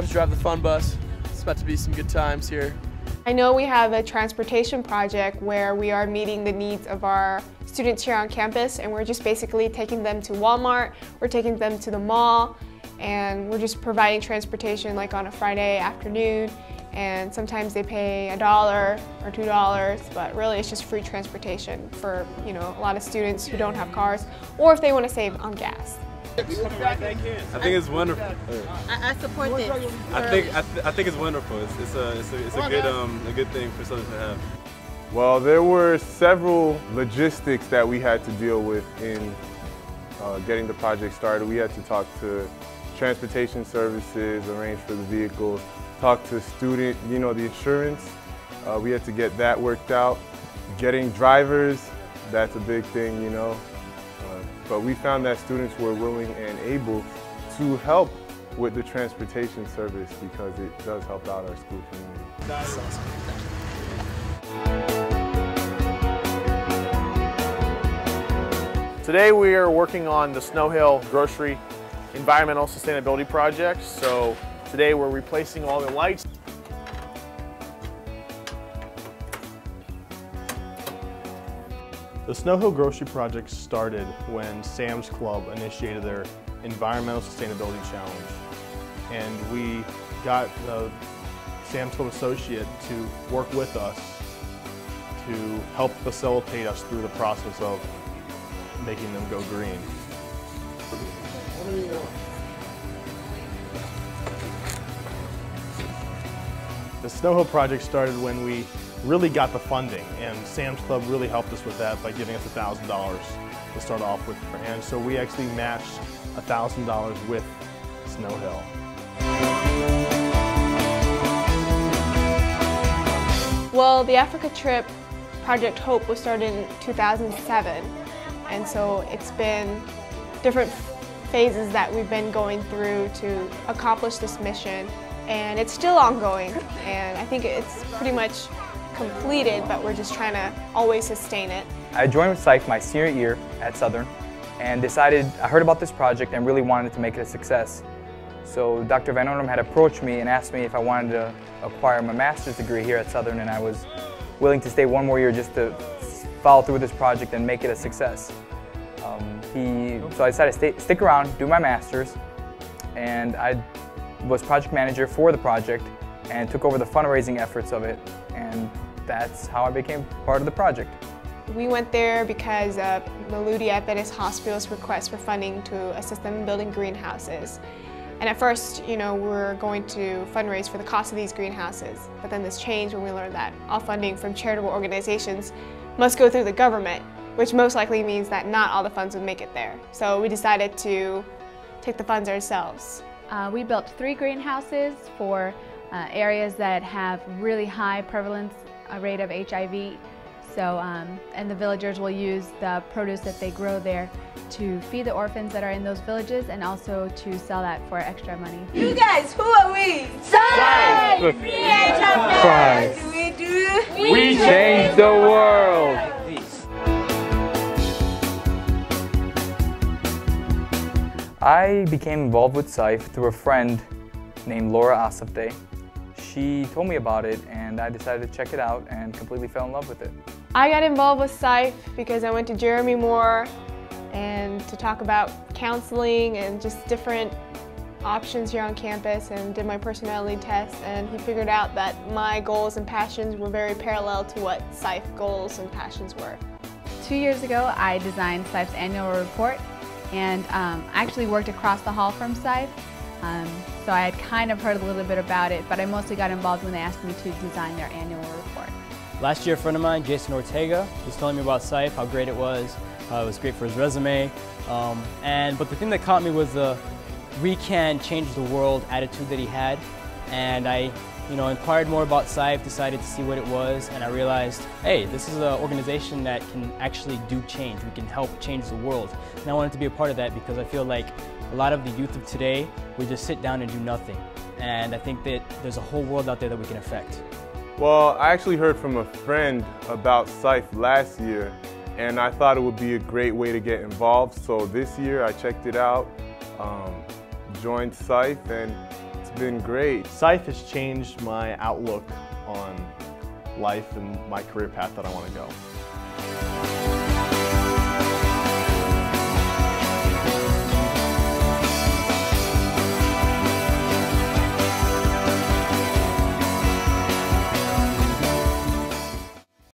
to drive the fun bus. It's about to be some good times here. I know we have a transportation project where we are meeting the needs of our students here on campus, and we're just basically taking them to Walmart, we're taking them to the mall, and we're just providing transportation like on a Friday afternoon, and sometimes they pay $1 or $2, but really it's just free transportation for, you know, a lot of students who don't have cars, or if they want to save on gas. I think it's wonderful. I support this. I think it's wonderful. It's a good thing for Southern to have. Well, there were several logistics that we had to deal with in getting the project started. We had to talk to transportation services, arrange for the vehicles, talk to student, you know, the insurance. We had to get that worked out. Getting drivers, that's a big thing, you know. But we found that students were willing and able to help with the transportation service because it does help out our school community. That's awesome. Today we are working on the Snow Hill Grocery Environmental Sustainability Project. So today we're replacing all the lights. The Snow Hill Grocery Project started when Sam's Club initiated their Environmental Sustainability Challenge. And we got the Sam's Club associate to work with us to help facilitate us through the process of making them go green. The Snow Hill project started when we really got the funding, and Sam's Club really helped us with that by giving us $1,000 to start off with. And so we actually matched $1,000 with Snow Hill. Well, the Africa trip, Project Hope, was started in 2007, and so it's been different phases that we've been going through to accomplish this mission, and it's still ongoing, and I think it's pretty much completed, but we're just trying to always sustain it. I joined with SIFE my senior year at Southern and I heard about this project and really wanted to make it a success. So Dr. Van Ornum had approached me and asked me if I wanted to acquire my master's degree here at Southern, and I was willing to stay one more year just to follow through with this project and make it a success. So I decided to stick around, do my master's, and I was project manager for the project and took over the fundraising efforts of it, and that's how I became part of the project. We went there because of Maludi Adventist Hospital's request for funding to assist them in building greenhouses. And at first, you know, we were going to fundraise for the cost of these greenhouses, but then this changed when we learned that all funding from charitable organizations must go through the government, which most likely means that not all the funds would make it there. So we decided to take the funds ourselves. We built 3 greenhouses for areas that have really high prevalence rate of HIV. So, and the villagers will use the produce that they grow there to feed the orphans that are in those villages, and also to sell that for extra money. You guys, who are we? SIFE! SIFE! What do we do? We change the world! I became involved with SIFE through a friend named Laura Asafte. She told me about it, and I decided to check it out and completely fell in love with it. I got involved with SIFE because I went to Jeremy Moore and to talk about counseling and just different options here on campus, and did my personality test, and he figured out that my goals and passions were very parallel to what SIFE goals and passions were. 2 years ago, I designed SIFE's annual report, and I actually worked across the hall from SIFE. So I had kind of heard a little bit about it, but I mostly got involved when they asked me to design their annual report. Last year, a friend of mine, Jason Ortega, was telling me about SIFE, how great it was great for his resume. But the thing that caught me was the "we can change the world" attitude that he had. And I inquired more about SIFE, decided to see what it was, and I realized, hey, this is an organization that can actually do change. We can help change the world. And I wanted to be a part of that because I feel like a lot of the youth of today, we just sit down and do nothing. And I think that there's a whole world out there that we can affect. Well, I actually heard from a friend about SIFE last year, and I thought it would be a great way to get involved. So this year I checked it out, joined SIFE, and it's been great. SIFE has changed my outlook on life and my career path that I want to go.